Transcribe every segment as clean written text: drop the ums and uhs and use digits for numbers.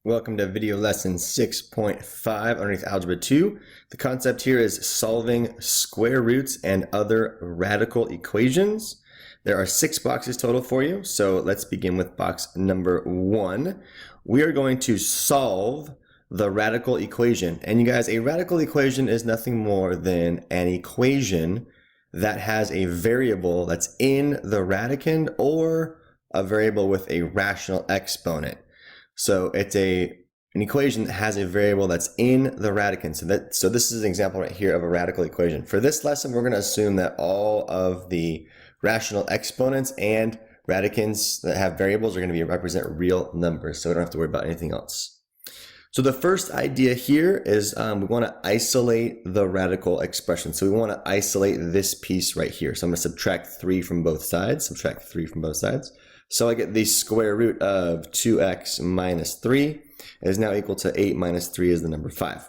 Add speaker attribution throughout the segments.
Speaker 1: Welcome to video lesson 6.5 underneath Algebra 2. The concept here is solving square roots and other radical equations. There are 6 boxes total for you, so let's begin with box number 1. We are going to solve the radical equation. And you guys, a radical equation is nothing more than an equation that has a variable that's in the radicand or a variable with a rational exponent. So it's an equation that has a variable that's in the radicand. So this is an example right here of a radical equation. For this lesson, we're going to assume that all of the rational exponents and radicands that have variables are going to represent real numbers. So we don't have to worry about anything else. So the first idea here is we want to isolate the radical expression. So we want to isolate this piece right here. So I'm going to subtract 3 from both sides. So I get the square root of 2x minus 3 is now equal to 8 minus 3 is the number 5.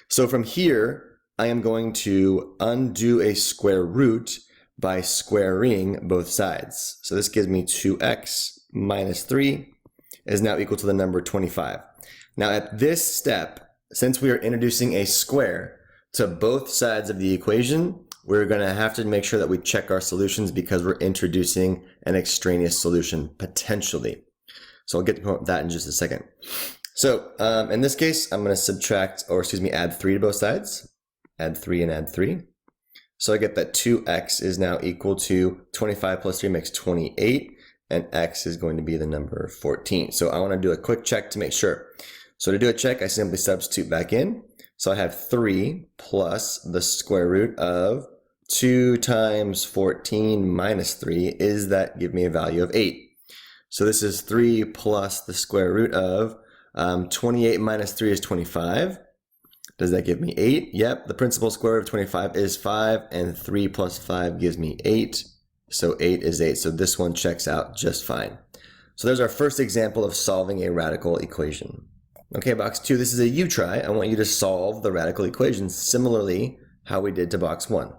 Speaker 1: So from here, I am going to undo a square root by squaring both sides. So this gives me 2x minus 3 is now equal to the number 25. Now at this step, since we are introducing a square to both sides of the equation, we're going to have to make sure that we check our solutions because we're introducing an extraneous solution potentially. So I'll get to that in just a second. So in this case, I'm going to add 3 to both sides. Add 3 and add 3. So I get that 2x is now equal to 25 plus 3 makes 28, and x is going to be the number 14. So I want to do a quick check to make sure. So to do a check, I simply substitute back in. So I have 3 plus the square root of 2 times 14 minus 3 is that give me a value of 8. So this is 3 plus the square root of 28 minus 3 is 25. Does that give me 8? Yep, the principal square root of 25 is 5, and 3 plus 5 gives me 8. So 8 is 8. So this one checks out just fine. So there's our first example of solving a radical equation. Okay, box 2, this is a you try. I want you to solve the radical equation similarly how we did to box 1.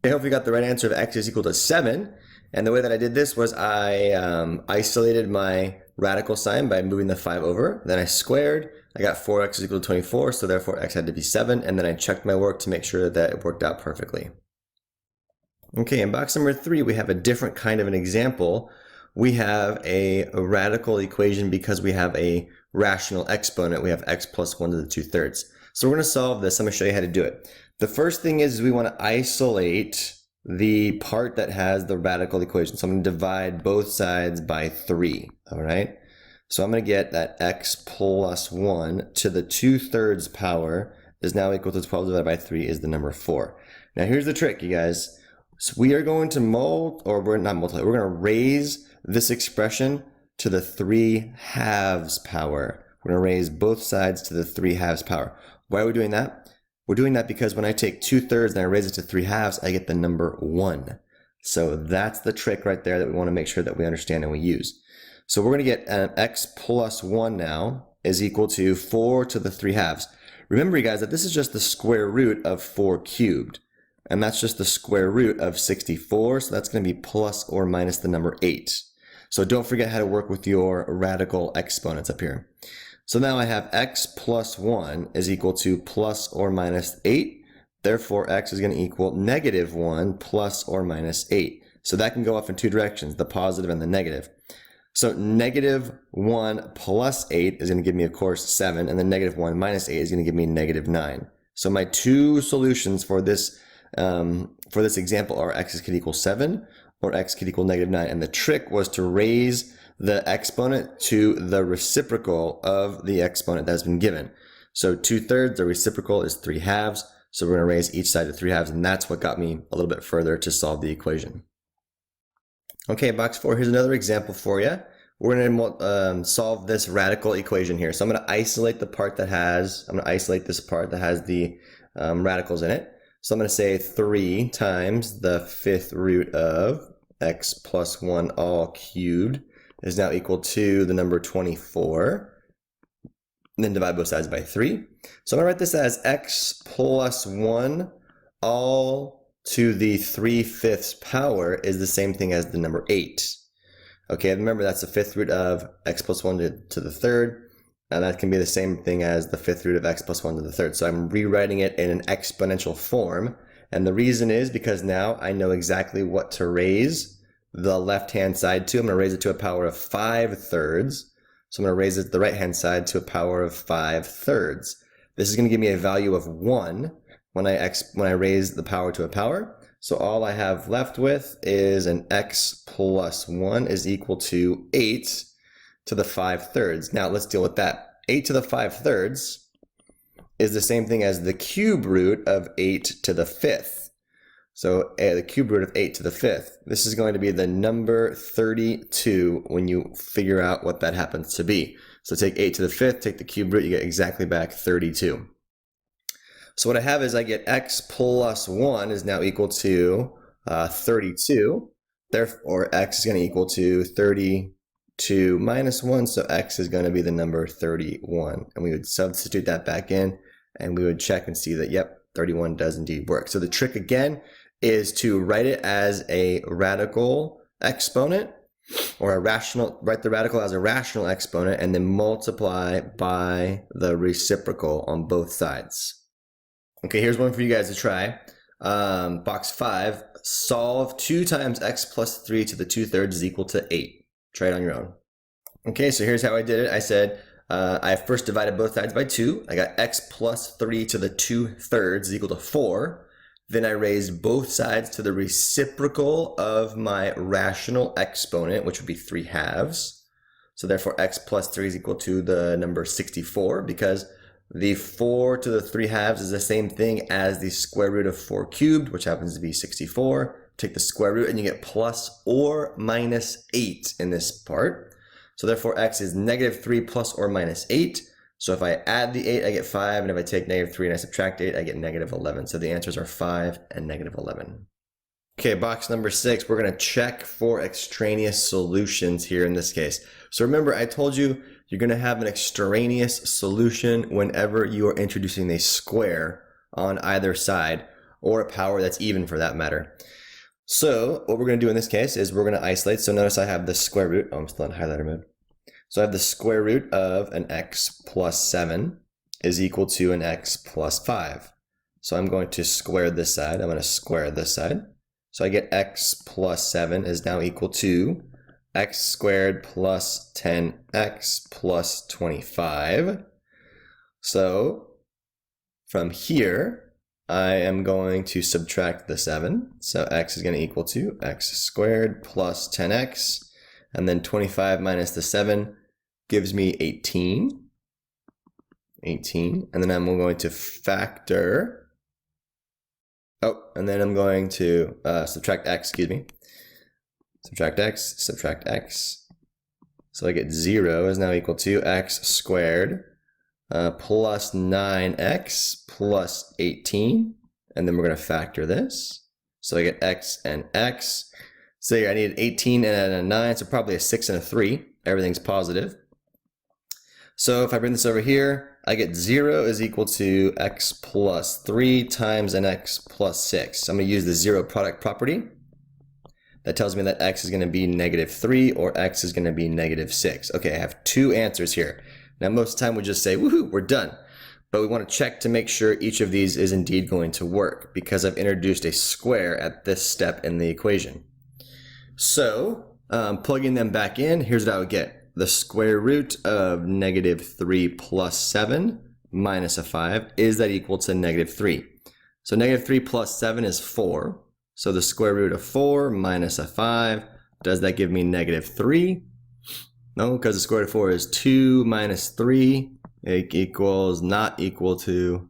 Speaker 1: I hope you got the right answer of x is equal to 7. And the way that I did this was I isolated my radical sign by moving the 5 over. Then I squared. I got 4x is equal to 24, so therefore x had to be 7. And then I checked my work to make sure that it worked out perfectly. Okay, in box number 3, we have a different kind of an example. We have a radical equation because we have a rational exponent. We have x plus 1 to the 2/3. So we're going to solve this. I'm going to show you how to do it. The first thing is we want to isolate the part that has the radical equation. So I'm going to divide both sides by 3. All right. So I'm going to get that x plus 1 to the 2/3 power is now equal to 12 divided by 3 is the number 4. Now here's the trick, you guys. So we are going to we're going to raise this expression to the 3/2 power. We're going to raise both sides to the 3/2 power. Why are we doing that? We're doing that because when I take 2/3 and I raise it to 3/2, I get the number 1. So that's the trick right there that we want to make sure that we understand and we use. So we're going to get x plus 1 now is equal to 4 to the 3/2. Remember, you guys, that this is just the square root of 4 cubed. And that's just the square root of 64. So that's going to be plus or minus the number 8. So don't forget how to work with your radical exponents up here. So now I have x plus 1 is equal to plus or minus 8. Therefore, x is going to equal negative 1 plus or minus 8. So that can go off in 2 directions, the positive and the negative. So negative 1 plus 8 is going to give me, of course, 7. And then negative 1 minus 8 is going to give me negative 9. So my 2 solutions for this example are x could equal 7 or x could equal negative 9. And the trick was to raise the exponent to the reciprocal of the exponent that has been given. So 2/3, the reciprocal is 3/2. So we're going to raise each side to 3/2, and that's what got me a little bit further to solve the equation. Okay, box 4, here's another example for you. We're going to solve this radical equation here. So I'm going to isolate this part that has the radicals in it. So I'm going to say 3 times the 5th root of x plus 1 all cubed is now equal to the number 24. And then divide both sides by 3. So I'm going to write this as x plus 1 all to the 3/5 power is the same thing as the number 8. Okay, remember that's the 5th root of x plus 1 to the 3rd. And that can be the same thing as the fifth root of x plus 1 to the third. So I'm rewriting it in an exponential form. And the reason is because now I know exactly what to raise the left-hand side to. I'm going to raise it to a power of 5/3. So I'm going to raise it the right-hand side to a power of 5/3. This is going to give me a value of 1 when I raise the power to a power. So all I have left with is an x plus 1 is equal to 8 to the 5/3. Now let's deal with that. 8 to the 5/3 is the same thing as the cube root of 8 to the 5th. So the cube root of 8 to the 5th. This is going to be the number 32 when you figure out what that happens to be. So take 8 to the 5th, take the cube root, you get exactly back 32. So what I have is I get x plus 1 is now equal to 32. Therefore, x is going to equal to 32 minus 1, so x is going to be the number 31. And we would substitute that back in, and we would check and see that, yep, 31 does indeed work. So the trick again is to write it as a radical exponent, or write the radical as a rational exponent, and then multiply by the reciprocal on both sides. Okay, here's one for you guys to try. Box 5, solve 2 times x plus 3 to the 2/3 is equal to 8. Try it on your own. Okay, so here's how I did it. I said I first divided both sides by 2. I got x plus 3 to the 2/3 is equal to 4. Then I raised both sides to the reciprocal of my rational exponent, which would be 3/2. So therefore x plus 3 is equal to the number 64, because the 4 to the 3/2 is the same thing as the square root of 4 cubed, which happens to be 64. Take the square root and you get plus or minus 8 in this part. So therefore x is -3 plus or minus 8. So if I add the 8, I get 5, and if I take -3 and I subtract 8, I get -11. So the answers are 5 and -11. Okay, box number 6, we're going to check for extraneous solutions here in this case. So remember, I told you you're going to have an extraneous solution whenever you are introducing a square on either side, or a power that's even for that matter. So what we're going to do in this case is we're going to isolate. So notice I have the square root. Oh, I'm still in highlighter mode. So I have the square root of an x plus 7 is equal to an x plus 5. So I'm going to square this side. I'm going to square this side. So I get x plus 7 is now equal to x squared plus 10x plus 25. So from here, I am going to subtract the 7. So x is going to equal to x squared plus 10x. And then 25 minus the 7 gives me 18. 18. And then I'm going to factor. Oh, and then I'm going to subtract x, excuse me. Subtract x, subtract x. So I get 0 is now equal to x squared plus 9x plus 18. And then we're going to factor this. So I get x and x. So here I need 18 and a 9, so probably a 6 and a 3. Everything's positive. So if I bring this over here, I get 0 is equal to x plus 3 times an x plus 6. I'm going to use the zero product property. That tells me that x is going to be -3 or x is going to be -6. Okay, I have 2 answers here. Now most of the time we just say, woohoo, we're done. But we want to check to make sure each of these is indeed going to work, because I've introduced a square at this step in the equation. So plugging them back in, here's what I would get. The square root of -3 plus 7 minus a 5, is that equal to -3? So -3 plus 7 is 4. So the square root of 4 minus a 5, does that give me -3? No, because the square root of 4 is 2 minus 3. It equals not equal to,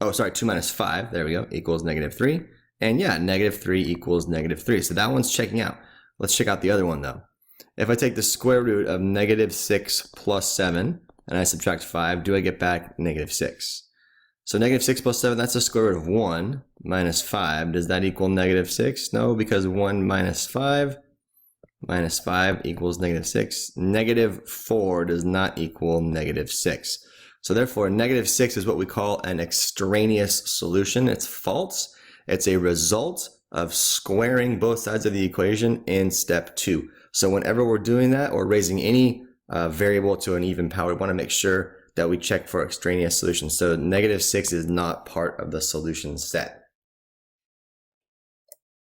Speaker 1: oh, sorry, 2 minus 5, there we go, equals -3. And yeah, -3 equals -3. So that one's checking out. Let's check out the other one though. If I take the square root of -6 plus 7 and I subtract 5, do I get back -6? So -6 plus 7, that's the square root of 1 minus 5. Does that equal -6? No, because 1 minus 5 equals -6. -4 does not equal -6. So therefore, -6 is what we call an extraneous solution. It's false. It's a result of squaring both sides of the equation in step 2. So whenever we're doing that or raising any variable to an even power, we want to make sure that we check for extraneous solutions. So -6 is not part of the solution set.